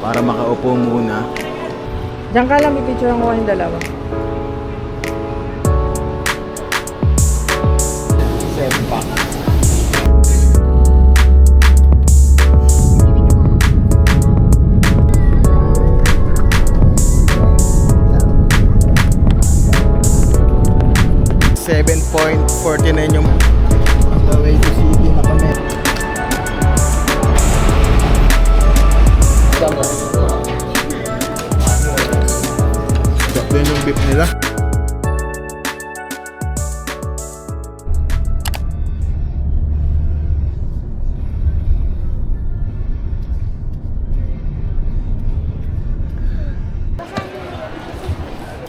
para makaupo muna. Diyan ka lang, pipicture ko kayong dalawa. 7 pack. $7.49 yung on the way to city na kami. Sakto yung beef nila.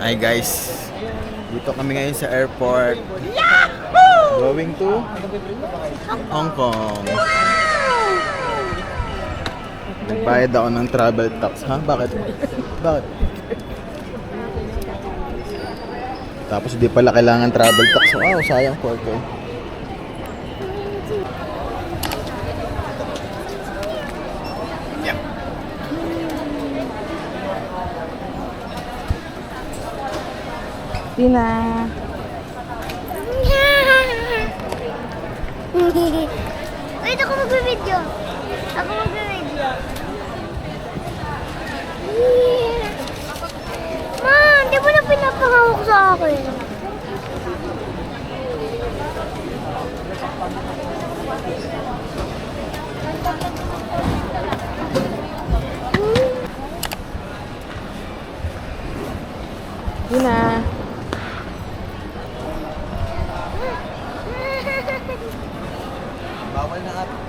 Hi guys, dito kami ngayon sa airport. Going to Hong Kong. Nagbayad ako ng travel tax. Ha? Bakit? Bakit? Tapos di pala kailangan travel tax. Wow, sayang po ito. Tina. Wait, ako mag-video. Ako mag-video. Ma, hindi mo na pinapahawak sa akin. Tina.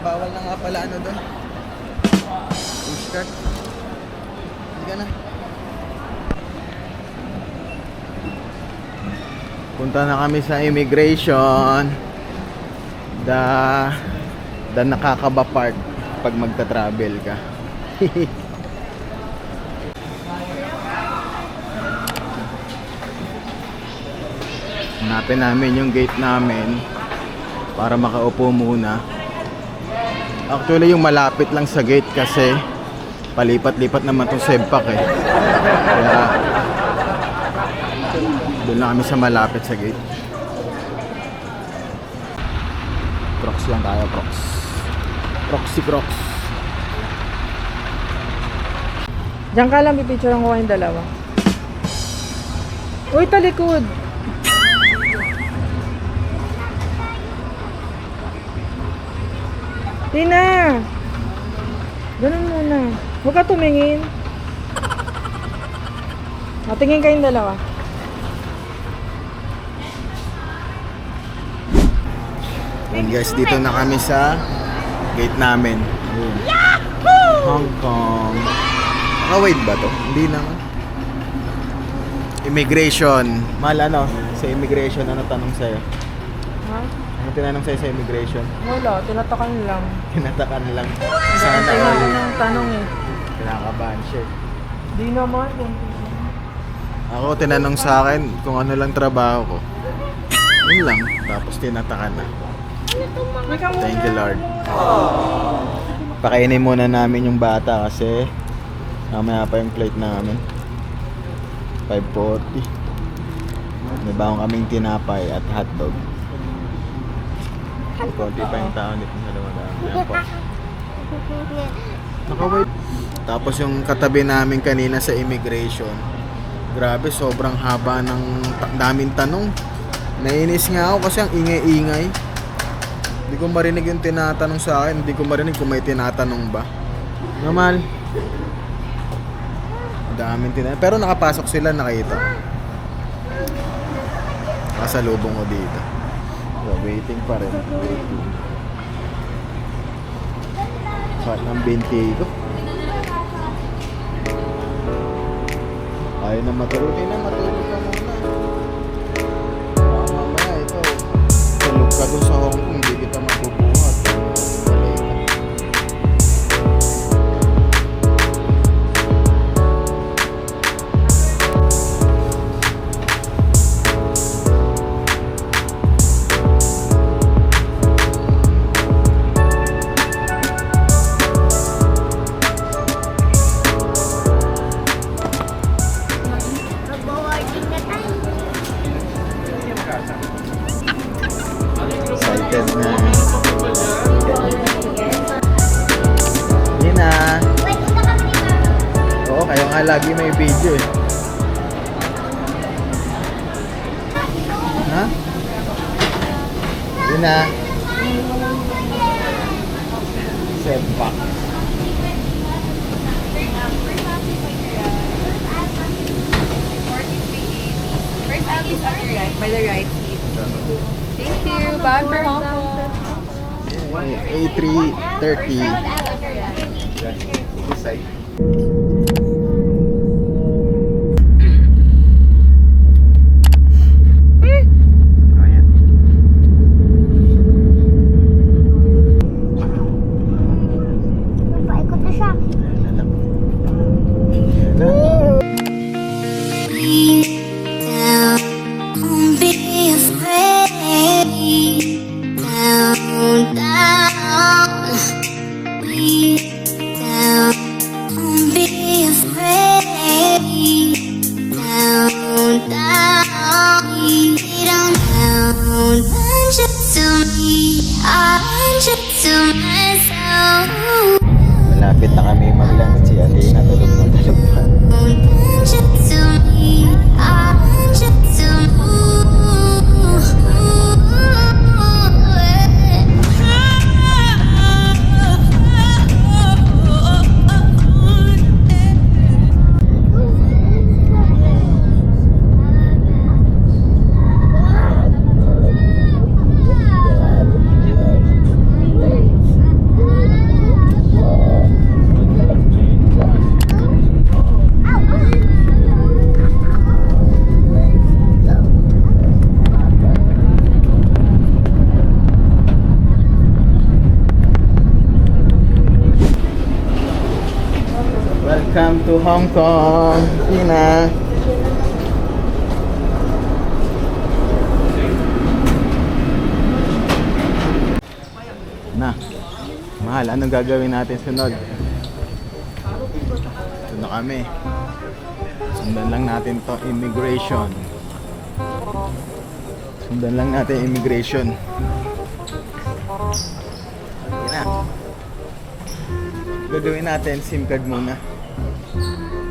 Bawal na nga pala ano doon. Push cart. Hindi ka na. Punta na kami sa immigration. The nakakaba part pag magta-travel ka. Hanapin namin yung gate namin para makaupo muna. Actually yung malapit lang sa gate kasi palipat-lipat naman itong Sebpak eh. Kaya doon lang kami sa malapit sa gate. Crocs lang tayo, Crocs. Crocs si Crocs. Diyan ka lang, pipicture ko kayong dalawa. Uy, talikod! Tina! Ganun muna. Huwag ka tumingin. Tingin kayong dalawa. And guys, dito na kami sa gate namin. Hong Kong. Nakawait ba to? Hindi naman. Immigration. Mahal ano? Sa immigration, ano tanong sa'yo? Ha? Ano tinanong sa'yo sa immigration? Wala, tinatakan lang. Tinatakan lang. Sana Sana ako all. ng tanong eh. Kinakabahan siya. Di naman. Ako, tinanong sa akin kung ano lang trabaho ko. Yun lang. Tapos tinatakan na. Thank you, Lord. Pakainin muna namin yung bata kasi mamaya pa yung plate namin. 5:40. May bawang kaming tinapay at hotdog. Konti pa yung tao nito sa lumadaan. Yan po. Nakawait. Tapos yung katabi namin kanina sa immigration. Grabe, sobrang haba ng daming tanong. Nainis nga ako kasi ang ingay-ingay. Hindi ko marinig yung tinatanong sa akin. Hindi ko marinig kung may tinatanong ba. Normal. Daming tinatanong. Pero nakapasok sila, nakita. Kasalubong ko dito. So, waiting pa rin. Waiting. Part ng 20 ko. Ayaw na matulog. Hindi na matulog ka muna. Mamaya ikaw. Tulog ka doon sa Hong Kong. Hindi kita mabubuhat. lagi may video eh. Ha? Yun na. Sepak. First out is on your right, by the right seat. Thank you. Bye for Hong Kong. A330. Ayan. Paikot na siya. Don't be afraid. Down, down. Down. Don't be afraid. Down, down. Down, down. Want you to me. I want you to myself. Malapit na kami mag-lunch. Si Athena tulog ng tulog pa. Want you to me. I want you to Welcome to Hong Kong, Tina. Na, mahal, anong gagawin natin sunod? Ito na kami. Sundan lang natin to immigration. Sundan lang natin immigration. Sige na. Gagawin natin SIM card muna.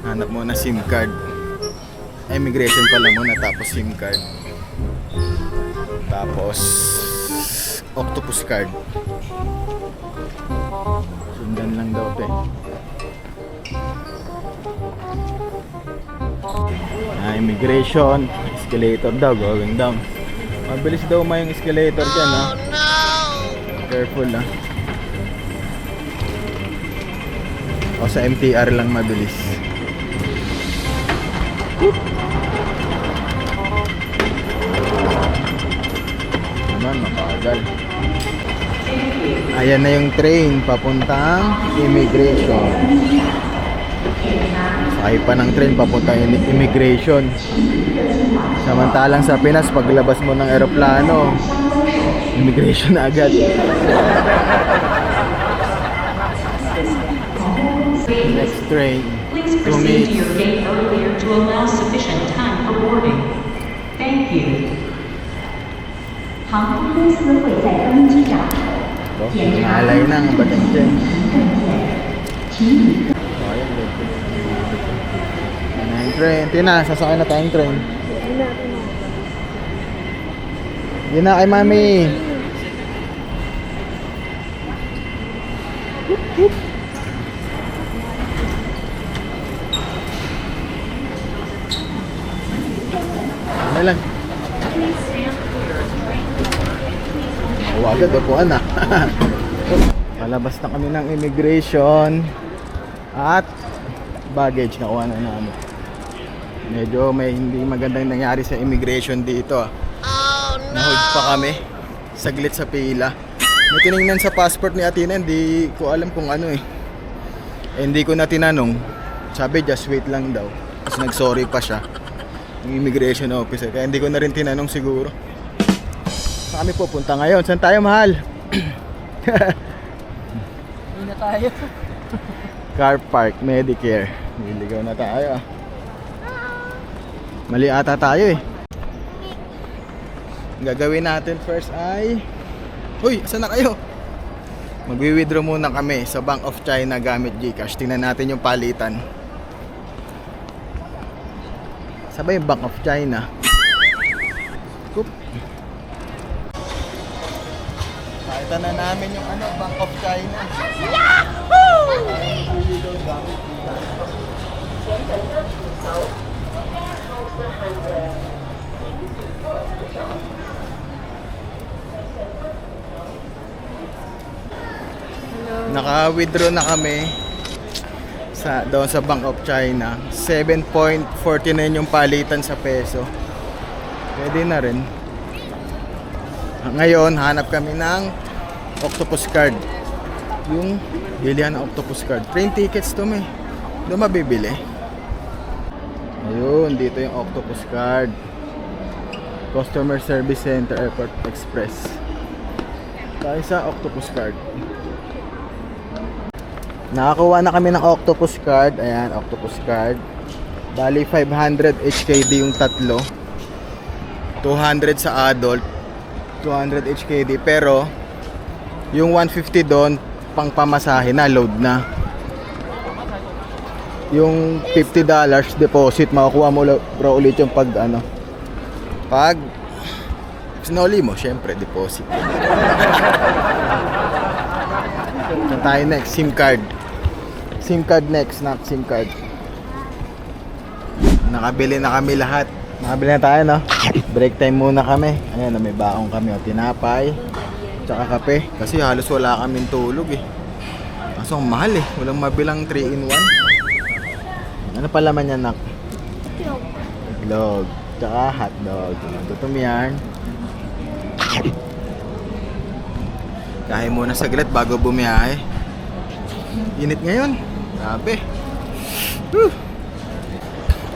Hanap muna SIM card. Immigration pala muna tapos SIM card. Tapos octopus card. Sundan lang daw 'to. Immigration, escalator daw, going down. Mabilis daw may yung escalator dyan, ha? Careful, ha? O sa MTR lang mabilis. Naman, makagal. Ayan na yung train papuntang immigration. Sakay pa ng train papuntang immigration. Samantalang sa Pinas, paglabas mo ng eroplano, immigration na agad. Next train, Please 2 proceed to minutes. your gate earlier to allow sufficient time for boarding. Thank you. 航空公司会在登机闸 Ito, naalay na ang batang dyan. 请你 So, ayan, dito. Ayan na yung train. Tina, sasakay na tayong train. Yun na kay mami. Ano lang? Agad upuan na. Palabas na kami ng immigration at baggage nakuha na namin. Medyo may hindi magandang nangyari sa immigration dito. Nahold pa kami saglit sa pila. May tinignan sa passport ni Athena, hindi ko alam kung ano eh. Hindi ko na tinanong. Sabi just wait lang daw. Tapos nag-sorry pa siya yung immigration officer, kaya hindi ko na rin tinanong siguro. Saan kami pupunta ngayon? Saan tayo, mahal? Hindi na tayo. Car park, Medicare. Niligaw na tayo. Mali ata tayo eh. Ang gagawin natin first ay... Uy, saan na kayo? Magwi-withdraw muna kami sa Bank of China gamit GCash. Tingnan natin yung palitan. Sabay yung Bank of China. Coop. Pakita na namin yung Bank of China. Naka-withdraw na kami doon sa Bank of China. 7.49 yung palitan sa peso. Pwede na rin. Ngayon, hanap kami ng Octopus card. Yung bilihan ng Octopus card. Train tickets to may. Doon mabibili. Ayun, dito yung Octopus card. Customer Service Center, Airport Express. Tayo sa Octopus card. Nakakuha na kami ng Octopus card. Ayan, Octopus card. Bali 500 HKD yung tatlo. 200 sa adult. 200 HKD. Pero yung 150 doon pang pamasahe na, load na. Yung $50 deposit, makukuha mo bro ulit yung pag sinoli mo, syempre deposit. So tayo next, SIM card. SIM card next, not SIM card. Nakabili na kami lahat. Nakabili na tayo, no? Break time muna kami. Ayan, may baong kami, tinapay, tsaka kape. Kasi halos wala kaming tulog eh. Kaso ang mahal eh. Walang mabilang 3-in-1. Ano pa laman yan, nak? Itlog. Tsaka hotdog. Gutom yan. Kain muna saglit bago bumiyahe. Init ngayon. Grabe. Whew.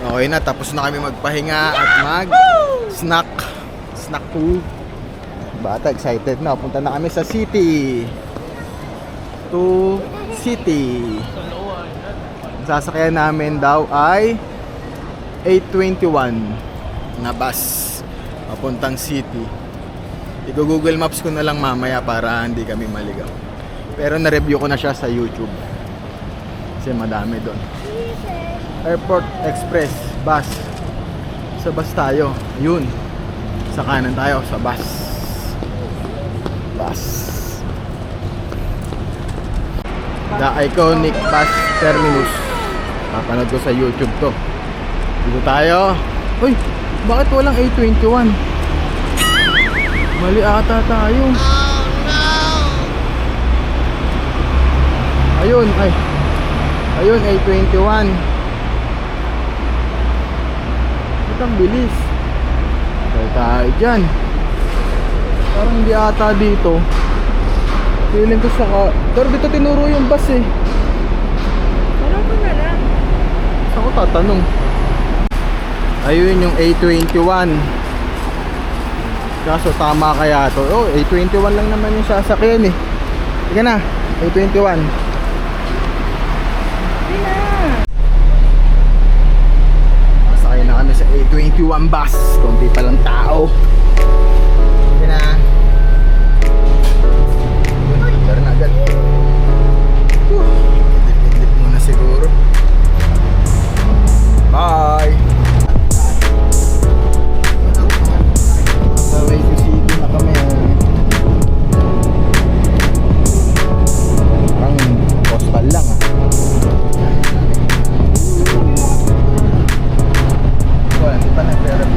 Okay na, tapos na kami magpahinga at mag-snack. Snack food. Bata, excited na. Punta na kami sa city. To city. Ang sasakyan namin daw ay 821 na bus papuntang city. I-Google Maps ko na lang mamaya para hindi kami maligaw. Pero na-review ko na siya sa YouTube. Kasi madami doon. Airport Express bus. Sa bus tayo. Yun. Sa kanan tayo sa bus. Bus. The Iconic Bus Terminus. Papanood ko sa YouTube to. Dito tayo. Uy, bakit walang A21? Mali ata tayo. Ayun, ay. Ayun, A21. Ang bilis. Tayo dyan. Parang hindi ata dito. Feeling ko pero dito tinuro yung bus eh. Tanong ko na lang. Saan ko tatanong? Ayun yung A21. Kaso tama kaya to. Oh, A21 lang naman yung sasakyan eh. Sige na, A21. Sakay na kami sa A21 bus. Kunti pa lang tao. Sige na. Pero na agad. Dip-dip muna siguro. Bye! Sa way to city na kami. Ang postal lang ah. Hindi pa nag-rep.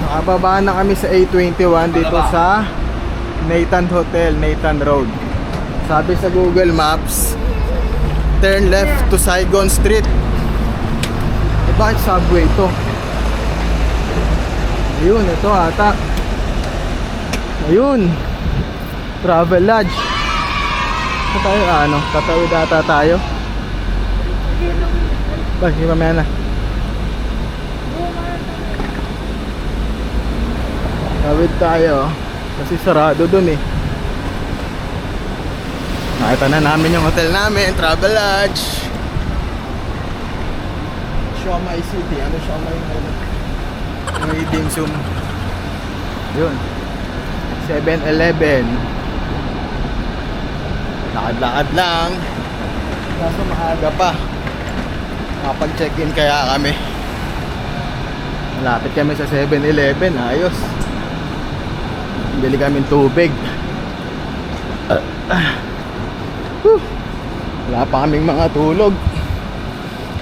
Nakababa na kami sa A21 dito sa Nathan Hotel, Nathan Road. Sabi sa Google Maps, turn left to Saigon Street. Eh bakit subway to? Ayun, ito ata. Ayun, Travel Lodge. Ito tayo, tatawid ata tayo. Sige, mamaya na. Tawid tayo kasi sarado dun eh. Nakita na namin yung hotel namin, Travel Lodge. Siomai City. Ano Siomai? May dim sum. Yun, 7-Eleven. Lakad-lakad lang. Kaso maaga pa. Makapag-check-in kaya kami. Malapit kami sa 7-Eleven. Ayos. Bili kami tubig. Wala pa kaming mga tulog.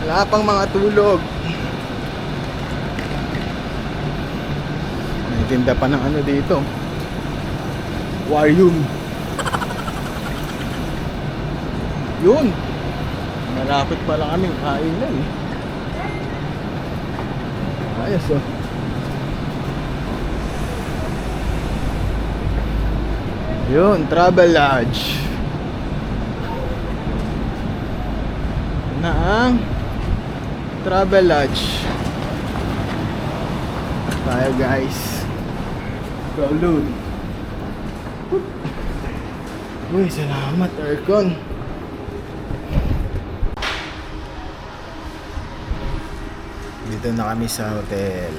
Wala pang mga tulog. May tinda pa ng ano dito. Aquarium. Yun. Malapit pa lang kaming kainan. Ayos oh. Yun, Travel Lodge. Na ang Travel Lodge. Tayo guys. Kowloon. Uy, salamat aircon. Dito na kami sa hotel.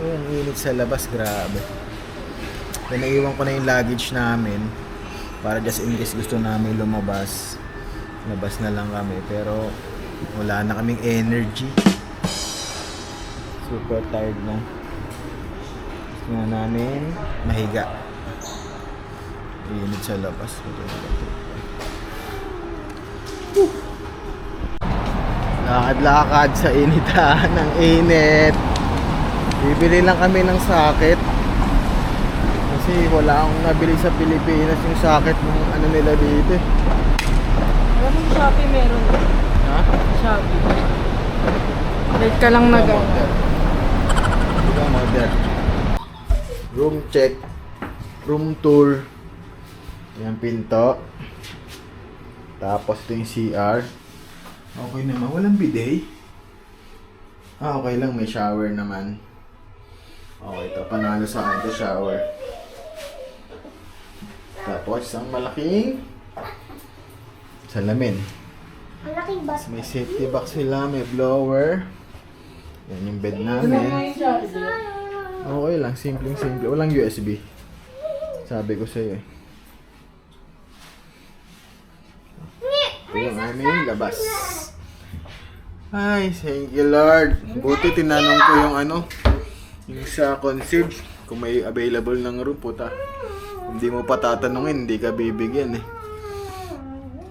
Uy, ang init sa labas, grabe. Naiwan ko na yung luggage namin para just in case gusto namin lumabas. Labas na lang kami pero wala na kaming energy. Super tired na. Gusto na namin mahiga. Init sa labas. Lakad-lakad sa initan ng init. Bibili lang kami ng sakit. Kasi wala akong nabili sa Pilipinas yung sakit ng ano nila dito. Alam mo, Shopee meron. Ha? Shopee. Late ka lang nag- Model. Room check. Room tour. Yan pinto. Tapos ito yung CR. Okay naman. Walang bidet. Okay lang. May shower naman. Okay, ito. Panalo sa akin ito shower. Tapos, ang malaking salamin. Malaking bus. May safety box sila, may blower. Yan yung bed namin. Okay lang, simpleng-simple. Walang USB. Sabi ko sa'yo eh. Ito yung aming labas. Ay, thank you Lord. Buti tinanong ko yung ano, yung sa concierge, kung may available ng room, puta. Hindi mo pa tatanungin, hindi ka bibigyan eh.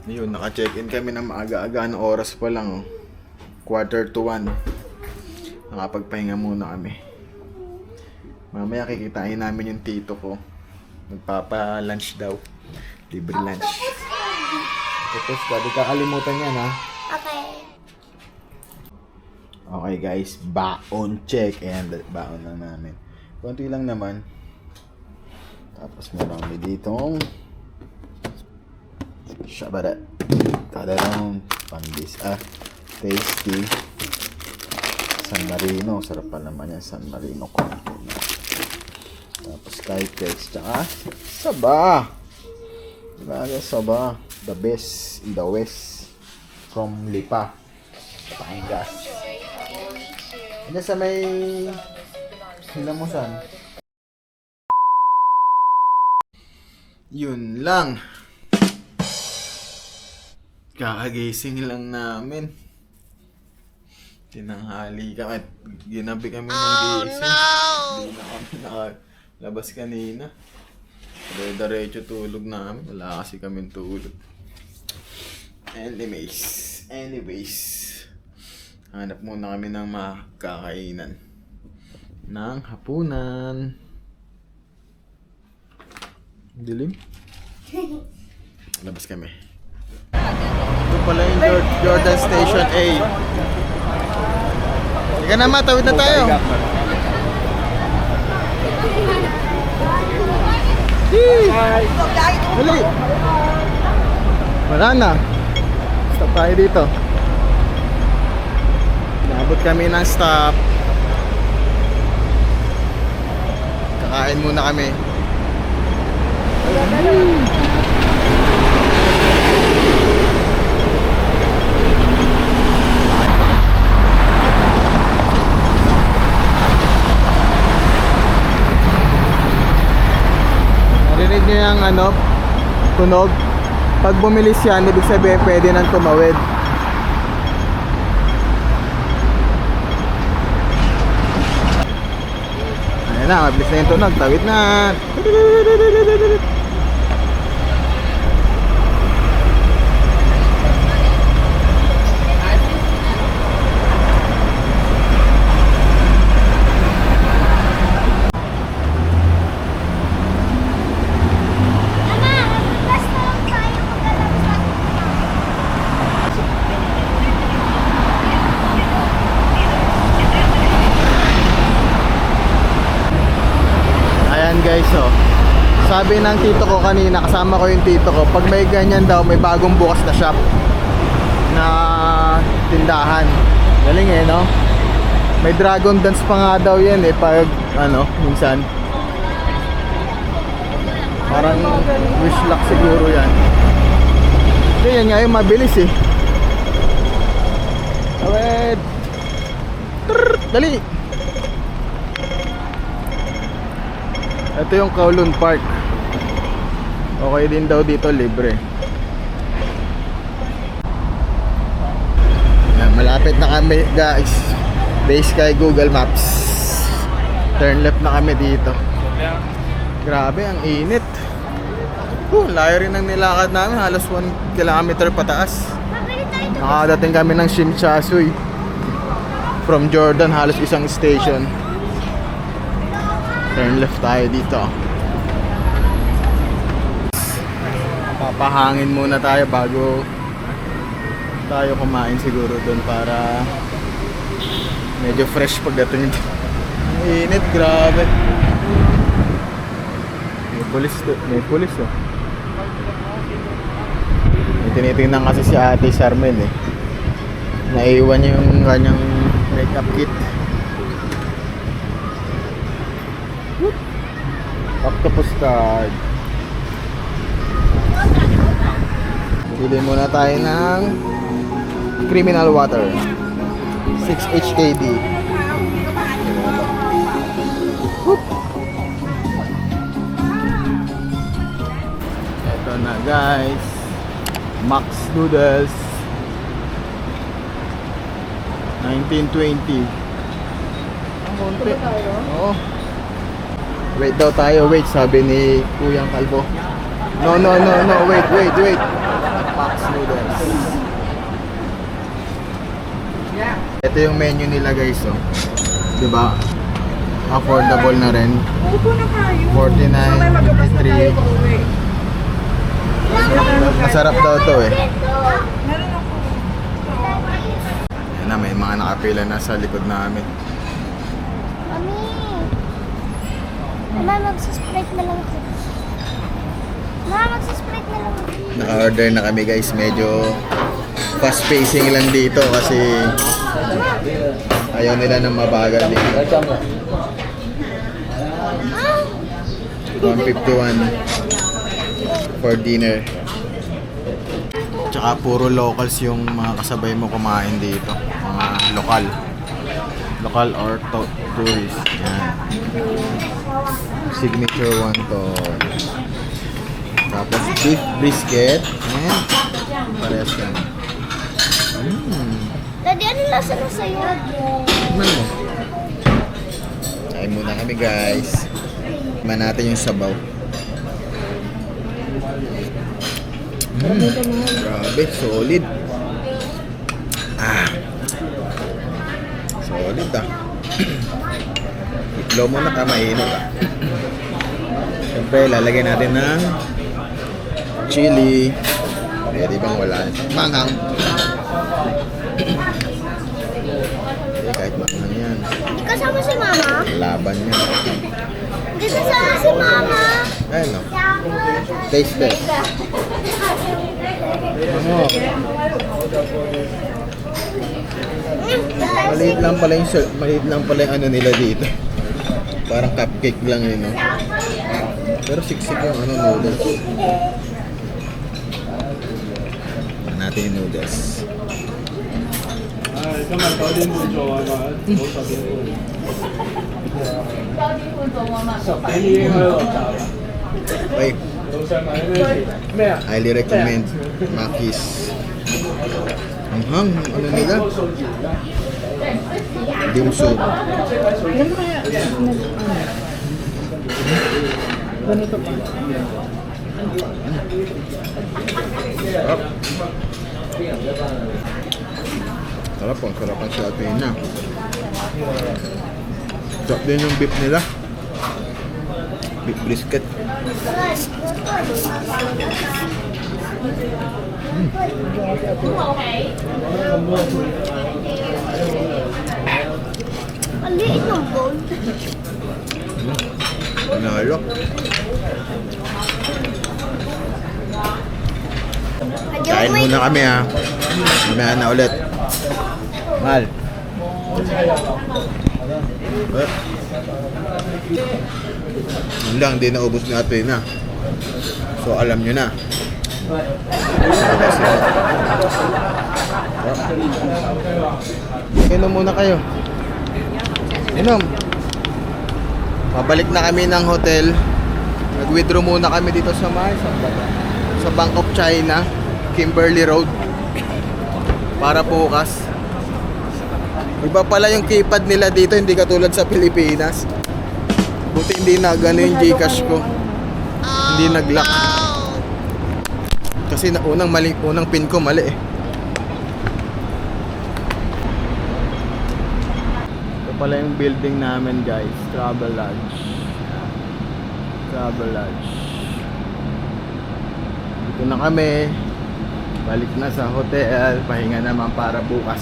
Yun, naka-check-in kami ng maaga-aga, ng oras pa lang oh. 1:45. Nakapagpahinga muna kami. Mamaya kikitain namin yung tito ko. Magpapa-lunch daw. Libre lunch. Tapos, sabi kakalimutan yan ha. Okay. Okay guys, baon check. And baon na namin. Konti lang naman. Tapos marami ditong shabada. Tadalong pandis. Tasty. San Marino. Sarap pa naman yan. San Marino. Tapos Skytex. Tsaka Saba. Diba? Saba. The best in the west. From Lipa. Patangas. Ano sa may Hilamusan. Yun lang. Kakagising lang namin. Tinanghali kami. Ginabi kami ng gising. Hindi na kami nakalabas kanina. Diretso tulog namin. Wala kasi kami tulog. Anyways. Hanap muna kami ng makakainan. Ng hapunan. Dilim? Labas kami. Ito pala yung Jordan Station A. Sige na matawid na tayo. Dali. Wala na. Stop tayo dito. Naabot kami ng stop. Kakain muna kami. Narinig niyo yung ano, tunog? Pag bumilis yan, ibig sabihin pwede nang tumawid. na, mabilis na yung tunog. Tawid na. Ayan guys, oh. Sabi ng tito ko kanina, kasama ko yung tito ko, pag may ganyan daw, may bagong bukas na shop na tindahan. Galing eh, no? May dragon dance pa nga daw yan eh, pag ano, minsan. Parang wish luck siguro yan. Kasi yan nga yung mabilis eh. Awed! Dali! Ito yung Kowloon Park. Okay din daw dito, libre. Yan, malapit na kami guys. Base kay Google Maps. Turn left na kami dito. Grabe, ang init. Layo rin ang nilakad namin. Halos 1 kilometer pataas. Nakadating kami ng Shimchasuy. From Jordan, halos isang station. Turn left tayo dito. Papahangin muna tayo bago tayo kumain siguro doon para medyo fresh pagdating dito. Ang init, grabe. May pulis oh. May tinitingnan kasi si Ate Charmel eh. Naiwan yung kanyang makeup kit. Octopus card. Bili muna tayo ng criminal water 6 HKD. Ito na guys, Max Noodles 1920. Ang konti. Oo. Wait daw tayo, wait, sabi ni Kuyang Kalbo. No, wait. Max Noodles. Ito yung menu nila guys, oh. Diba? Affordable na rin. 49.53. Masarap daw to eh. Yan na, may mga nakapila na sa likod namin. Mama, magsusprite na lang ako. Mama, magsusprite na lang ako. Naka-order na kami guys. Medyo fast pacing lang dito kasi ayaw nila ng mabagal dito. 151 for dinner. Tsaka puro locals yung mga kasabay mo kumain dito. Mga lokal. Local or tourist. Yan. Signature wonton. Tapos beef brisket. Ayan. Parehas yan. Daddy, ano lasa na sa'yo? Tignan mo. Kain muna kami guys. Tignan natin yung sabaw. Grabe, solid. Solid ah. Itlo muna ka, mainit ah. Siyempre, lalagyan natin ng chili. Pwede bang wala? Manghang. Kahit manghang yan. Hindi kasama si Mama? Laban yan. Hindi kasama si Mama? Ayun o. Taste test. Ano? Maliit lang pala yung ano nila dito. Parang cupcake lang yun, no? Pero siksik yung ano, noodles. Tignan natin yung noodles. Okay. Highly recommend Makis. Ang ano nila? Dim sum. Ganito pa. Sarap po, sarap ang si Ate Ina. Sarap din yung beef nila. Beef brisket. Ang liit ng bowl. Panalo. Kain muna kami ha. Mamaya na ulit. Mahal. Yun lang, di naubos ni Ate na. So alam nyo na. Inom muna kayo. Inom. Pabalik na kami ng hotel. Nag-withdraw muna kami dito sa sa Bank of China, Kimberly Road. Para bukas. Iba pala yung keypad nila dito, hindi katulad sa Pilipinas. Buti hindi na gano'n yung Gcash ko. Hindi nag-lock. Kasi unang pin ko mali eh. Ito pala yung building namin guys, Travel Lodge. Travel Lodge. Dito na kami. Balik na sa hotel, pahinga naman para bukas.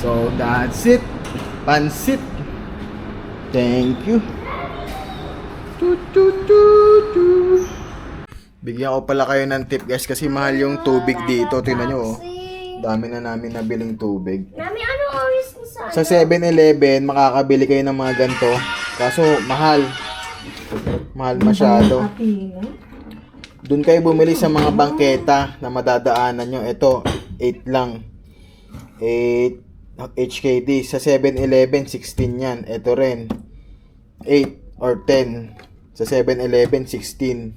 So that's it. Pansit. Thank you. Bigyan ko pala kayo ng tip guys kasi mahal yung tubig dito. Tingnan nyo oh. Dami na namin nabiling tubig. Mami, ano oras mo sa... Sa 7-Eleven, makakabili kayo ng mga ganito. Kaso mahal. Mahal masyado. Doon kayo bumili sa mga bangketa na madadaanan nyo. Ito, 8 lang. 8 HKD. Sa 7-Eleven, 16 yan. Ito rin. 8 or 10. Sa 7-Eleven, 16.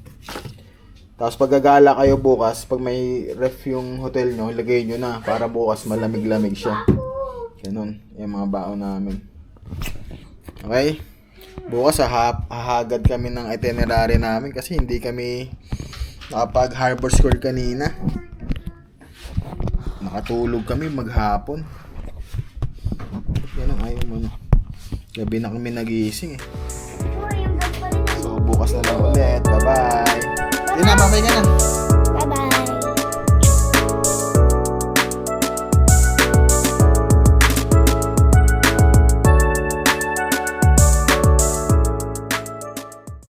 Tapos pag gagala kayo bukas, pag may ref yung hotel nyo, lagay nyo na para bukas malamig-lamig siya. Ganun. Yung mga baon namin. Okay? Bukas hahagad kami ng itinerary namin kasi hindi kami nakapag harbor score kanina. Nakatulog kami maghapon. Yan ang ayaw mo. Gabi na kami nagising eh. So bukas na lang ulit. Bye bye. Yun na, mamay ka na.